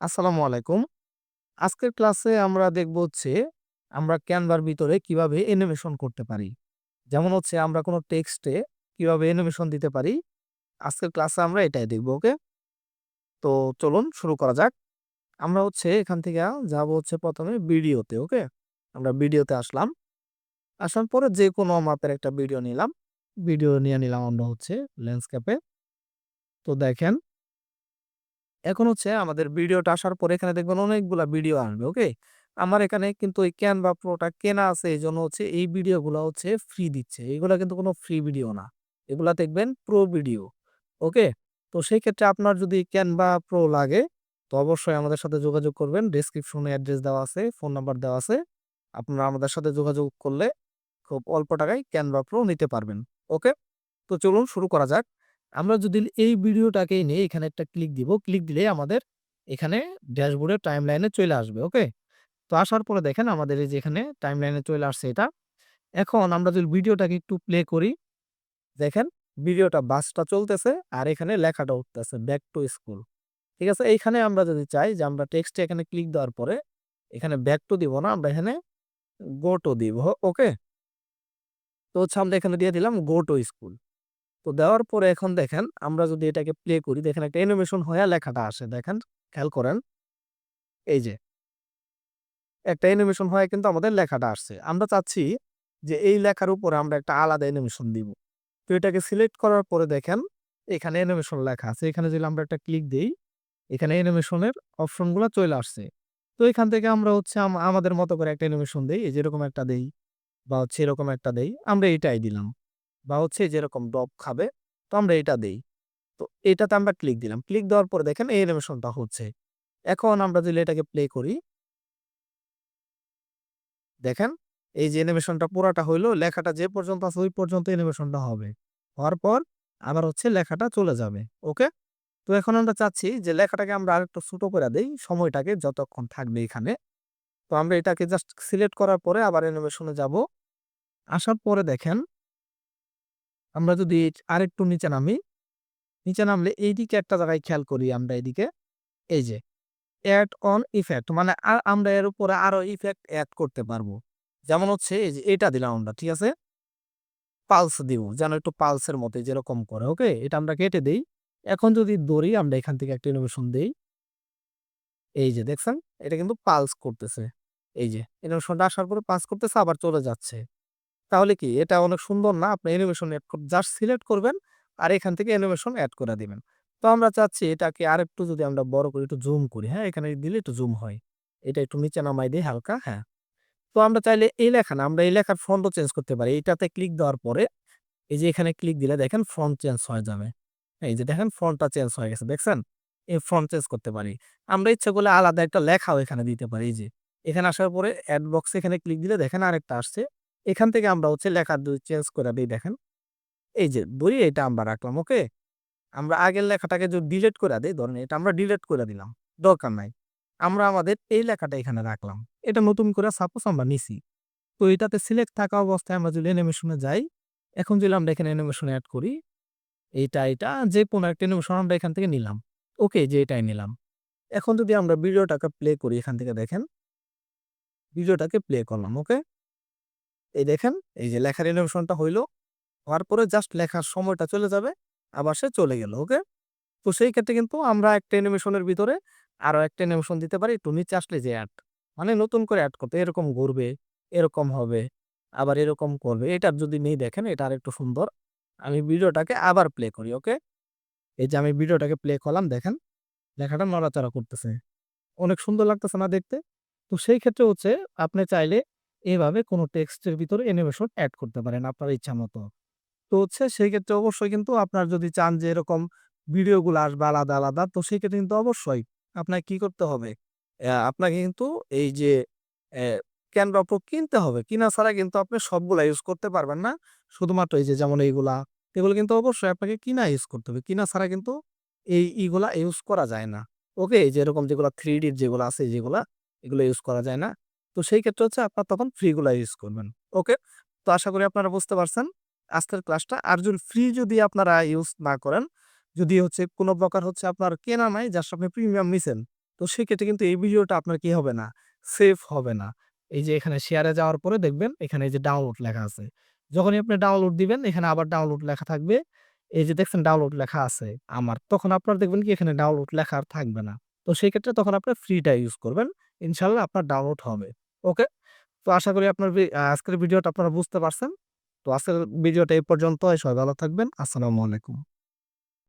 আসসালামু আলাইকুম। আজকের ক্লাসে আমরা দেখব হচ্ছে আমরা ক্যানভার ভিতরে কিভাবে অ্যানিমেশন করতে পারি। যেমন হচ্ছে আমরা কোনো টেক্সটে কিভাবে অ্যানিমেশন দিতে পারি। আজকের ক্লাসে আমরা এটাই দেখব। ওকে? তো চলুন শুরু করা যাক। আমরা হচ্ছে এখান থেকে যাব হচ্ছে ১ম এ ভিডিওতে। ওকে? আমরা ভিডিওতে আসলাম। আসার পরে যেকোনো মাপের একটা ভিডিও নিলাম। ভিডিও নিয়ে নিলাম আমরা হচ্ছে ল্যান্ডস্কেপে। তো দেখেন এখন হচ্ছে আমাদের ভিডিওটা আসার পরে এখানে দেখবেন অনেকগুলা ভিডিও আসবে। ওকে? আমার এখানে কিন্তু এই Canva Pro টা কেনা আছে এজন্য হচ্ছে এই ভিডিওগুলা হচ্ছে ফ্রি দিচ্ছে। এগুলা কিন্তু কোনো ফ্রি ভিডিও না। এগুলা দেখবেন প্রো ভিডিও। ওকে? তো সেই ক্ষেত্রে আপনার যদি Canva Pro লাগে তো অবশ্যই আমাদের সাথে যোগাযোগ করবেন। ডেসক্রিপশনে অ্যাড্রেস দেওয়া আছে, ফোন নাম্বার দেওয়া আছে। আপনারা আমাদের সাথে যোগাযোগ করলে খুব অল্প টাকায় Canva Pro নিতে পারবেন। ওকে? তো চলুন শুরু করা যাক। আমরা যদি এই ভিডিওটাকেই নেই এখানে একটা ক্লিক দিব। ক্লিক দিলেই আমাদের এখানে ড্যাশবোর্ডের টাইমলাইনে চলে আসবে। ওকে? তো আসার পরে দেখেন আমাদের এই যে এখানে টাইমলাইনে চলে আসছে এটা। এখন আমরা যদি ভিডিওটাকে একটু প্লে করি, দেখেন ভিডিওটা বাসটা চলতেছে আর এখানে লেখাটা উঠতেছে ব্যাক টু স্কুল। ঠিক আছে? এইখানে আমরা যদি চাই যে আমরা টেক্সটে এখানে ক্লিক দেওয়ার পরে এখানে ব্যাক টু দিব না, আমরা এখানে গো টু দিব। ওকে? তো হচ্ছে আমরা এখানে দিয়ে দিলাম গো টু স্কুল। তো দেওয়ার পরে এখন দেখেন আমরা যদি এটাকে প্লে করি দেখেন একটা অ্যানিমেশন হয়ে লেখাটা আসে। দেখেন খেয়াল করেন। এই যে একটা অ্যানিমেশন হয়ে কিন্তু আমাদের লেখাটা আসছে। আমরা চাচ্ছি যে এই লেখার উপরে আমরা একটা আলাদা অ্যানিমেশন দিব। তো এটাকে সিলেক্ট করার পরে দেখেন এখানে অ্যানিমেশন লেখা আছে। এখানে যদি আমরা একটা ক্লিক দেই, এখানে অ্যানিমেশনের অপশনগুলা চলে আসছে। তো এখান থেকে আমরা হচ্ছে আমাদের মতো করে একটা অ্যানিমেশন দেই। এই যে এরকম একটা দেই বা হচ্ছে এরকম একটা দেই। আমরা এটাই দিলাম। বা হচ্ছে যেরকম ডব খাবে তো আমরা এটা দেই। তো এটাতে আমরা ক্লিক দিলাম। ক্লিক দেওয়ার পরে দেখেন এই অ্যানিমেশনটা হচ্ছে। এখন আমরা যদি এটাকে প্লে করি, দেখেন এই যে অ্যানিমেশনটা পুরাটা হইলো, লেখাটা যে পর্যন্ত আছে ওই পর্যন্ত অ্যানিমেশনটা হবে। হওয়ার পর আবার হচ্ছে লেখাটা চলে যাবে। ওকে? তো এখন আমরা চাচ্ছি যে লেখাটাকে আমরা আরেকটু ছোট করে দেই, সময়টাকে যতক্ষণ থাকবে এখানে। তো আমরা এটাকে জাস্ট সিলেক্ট করার পরে আবার অ্যানিমেশনে যাব। আসার পরে দেখেন আমরা যদি আরেকটু নিচে নামি, নিচে নামলে এইদিকে একটা জায়গায় খেয়াল করি আমরা এদিকে, এই যে এড অন ইফেক্ট মানে আমরা এর উপরে আরো ইফেক্ট এড করতে পারবো। যেমন হচ্ছে এই যে এটা দিলাম আমরা, ঠিক আছে? পালস দিব। যেন একটু পালসের মতো যেরকম করে, ওকে? এটা আমরা কেটে দেই। এখন যদি ধরি আমরা এখান থেকে একটা অ্যানিমেশন দেই। এই যে দেখছেন? এটা কিন্তু পালস করতেছে। এই যে অ্যানিমেশনটা আসার পরে পালস করতেছে আবার চলে যাচ্ছে। তাহলে কি এটা অনেক সুন্দর না? আপনি অ্যানিমেশন এড জাস্ট সিলেক্ট করবেন আর এখান থেকে অ্যানিমেশন এড করে দিবেন। তো আমরা চাচ্ছি এটাকে আরেকটু যদি আমরা বড় করি, একটু জুম করি, হ্যাঁ? এখানে দিলে একটু জুম হয়। এটা একটু নিচে নামাই দেই হালকা, হ্যাঁ। তো আমরা চাইলে এই লেখা না, আমরা এই লেখার ফন্টও চেঞ্জ করতে পারি। এইটাতে ক্লিক দেওয়ার পরে এই যে এখানে ক্লিক দিলে দেখেন ফন্ট চেঞ্জ হয়ে যাবে। এই যে দেখেন ফন্টটা চেঞ্জ হয়ে গেছে, দেখছেন? এই ফন্ট চেঞ্জ করতে পারি। আমরা ইচ্ছা করলে আলাদা একটা লেখাও এখানে দিতে পারি। এই যে এখানে আসার পরে এড বক্সে এখানে ক্লিক দিলে দেখেন আরেকটা আসছে। এখান থেকে আমরা হচ্ছে লেখা চেঞ্জ করে দেই দেখেন। এই যে ধরি এটা আমরা রাখলাম, ওকে? আমরা আগের লেখাটাকে যদি ডিলিট করে দেই, ধরেন এটা আমরা ডিলিট করে দিলাম। দরকার নাই। আমরা আমাদের এই লেখাটা এখানে রাখলাম। এটা নতুন করে সাপোজ আমরা নিছি। তো এটাতে সিলেক্ট থাকা অবস্থায় আমরা যদি অ্যানিমেশনে যাই, এখন যদি আমরা এখানে অ্যানিমেশন এড করি, এটা যেকোনো একটা অ্যানিমেশন আমরা এখান থেকে নিলাম। ওকে, যে এটাই নিলাম। এখন যদি আমরা ভিডিওটাকে প্লে করি এখান থেকে দেখেন, ভিডিওটাকে প্লে করলাম, ওকে? এই দেখেন, এই যে লেখার অ্যানিমেশনটা হইলো। হওয়ার পরে জাস্ট লেখার সময়টা চলে যাবে। আবার সে চলে গেল, ওকে? তো সেই ক্ষেত্রে কিন্তু আমরা একটা অ্যানিমেশনের ভিতরে আরো একটা অ্যানিমেশন দিতে পারি। একটু নিচে আসলে যে এড, মানে নতুন করে এড করতে এরকম ঘুরবে, এরকম হবে, আবার এরকম করবে। এটার যদি নেই দেখেন এটা আরেকটু সুন্দর। আমি ভিডিওটাকে আবার প্লে করি, ওকে? এই যে আমি ভিডিওটাকে প্লে করলাম দেখেন, লেখাটা নড়াচড়া করতেছে। অনেক সুন্দর লাগতেছে না দেখতে? তো সেই ক্ষেত্রে হচ্ছে আপনি চাইলে এভাবে কোনো টেক্সটের ভিতরে অ্যানিমেশন এড করতে পারেন আপনার ইচ্ছামত। তো হচ্ছে সেই ক্ষেত্রে অবশ্যই কিন্তু আপনার যদি চান যে এরকম ভিডিওগুলো আসবে আলাদা, আলাদা তো সেক্ষেত্রে কিন্তু অবশ্যই আপনাকে কি করতে হবে? আপনাকে কিন্তু এই যে অ্যা Canva Pro কিনতে হবে। কিনা ছাড়া কিন্তু আপনি সবগুলা ইউজ করতে পারবেন না। শুধুমাত্র এই যে যেমন এইগুলা, এগুলো কিন্তু অবশ্যই আপনাকে কিনা ইউজ করতে হবে। কিনা ছাড়া কিন্তু এই ইগুলা ইউজ করা যায় না। ওকে? এই যে এরকম যেগুলা 3D যেগুলা আছে যেগুলা, এগুলো ইউজ করা যায় না। তো সেই ক্ষেত্রে হচ্ছে আপনার তখন ফ্রি গুলা ইউজ করবেন। ওকে? তো আশা করি আপনারা বুঝতে পারছেন আজকের ক্লাসটা। আর যদি ফ্রি যদি আপনারা ইউজ না করেন, যদি হচ্ছে কোন প্রকার হচ্ছে আপনার কেনা নাই, জাস্ট আপনি প্রিমিয়াম নিছেন। তো সেক্ষেত্রে কিন্তু এই ভিডিওটা আপনার কি হবে না? সেভ হবে না। এই যে এখানে শেয়ারে যাওয়ার পরে দেখবেন এখানে এই যে ডাউনলোড লেখা আছে। যখনই আপনি ডাউনলোড দিবেন এখানে আবার ডাউনলোড লেখা থাকবে। এই যে দেখছেন ডাউনলোড লেখা আছে আমার। তখন আপনার দেখবেন কি এখানে ডাউনলোড লেখা আর থাকবে না। তো সেই ক্ষেত্রে তখন আপনার ফ্রিটা ইউজ করবেন। ইনশাআল্লাহ আপনার ডাউনলোড হবে। ওকে? তো আশা করি আপনার আজকের ভিডিওটা আপনারা বুঝতে পারছেন। তো আজকের ভিডিওটা এই পর্যন্তই। সবাই ভালো থাকবেন। আসসালামু আলাইকুম।